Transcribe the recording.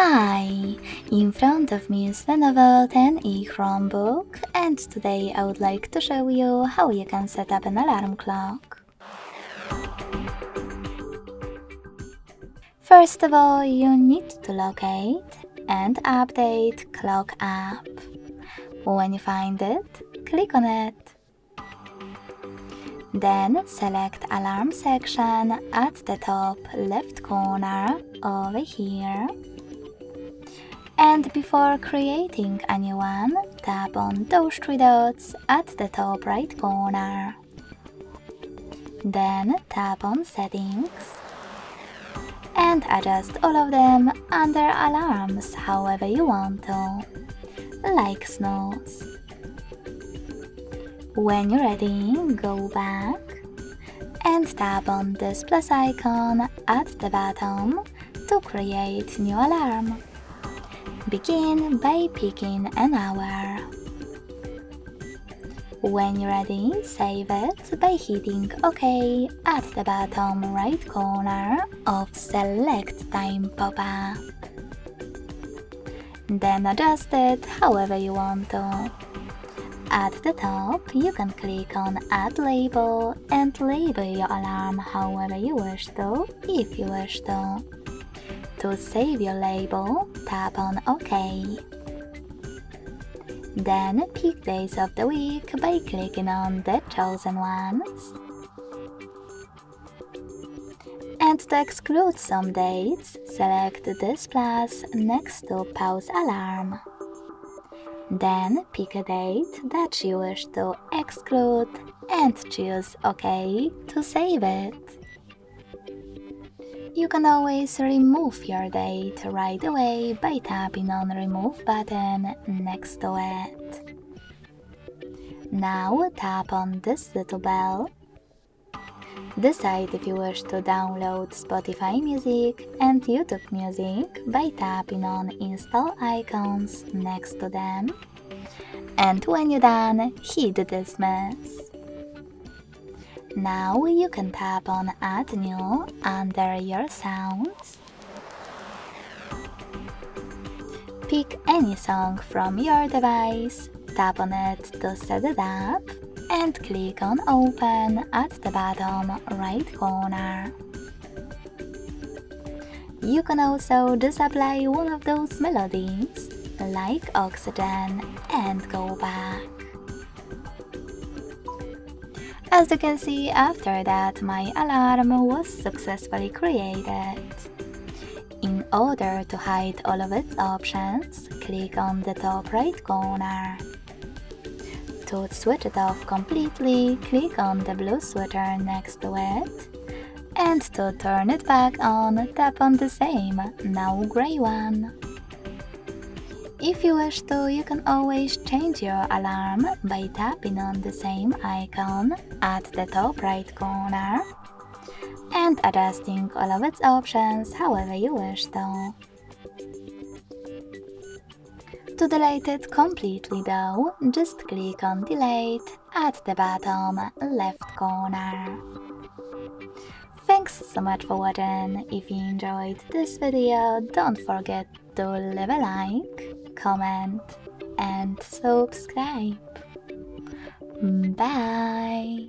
Hi! In front of me is Lenovo 10e Chromebook, and today I would like to show you how you can set up an alarm clock. First of all, you need to locate and update Clock app. When you find it, click on it. Then select Alarm section at the top left corner over here. And before creating a new one, tap on those three dots at the top right corner. Then tap on Settings and adjust all of them under Alarms however you want to, like snooze. When you're ready, go back and tap on this plus icon at the bottom to create new alarm. Begin by picking an hour. When you're ready, save it by hitting OK at the bottom right corner of Select Time pop-up. Then adjust it however you want to. At the top, you can click on Add Label and label your alarm however you wish to, if you wish to. To save your label, tap on OK. Then pick days of the week by clicking on the chosen ones. And to exclude some dates, select this plus next to Pause Alarm. Then pick a date that you wish to exclude and choose OK to save it. You can always remove your date right away by tapping on Remove button next to it. Now tap on this little bell. Decide if you wish to download Spotify music and YouTube music by tapping on Install icons next to them. And when you're done, hit Dismiss. Now you can tap on Add New under your sounds. Pick any song from your device, tap on it to set it up, and click on Open at the bottom right corner. You can also just apply one of those melodies, like Oxygen, and go back. As you can see, after that my alarm was successfully created. In order to hide all of its options, click on the top right corner. To switch it off completely, click on the blue switcher next to it. And to turn it back on, tap on the same, now gray one. If you wish to, you can always change your alarm by tapping on the same icon at the top right corner and adjusting all of its options however you wish to. To delete it completely though, just click on Delete at the bottom left corner. Thanks so much for watching. If you enjoyed this video, don't forget to leave a like, comment and subscribe. Bye!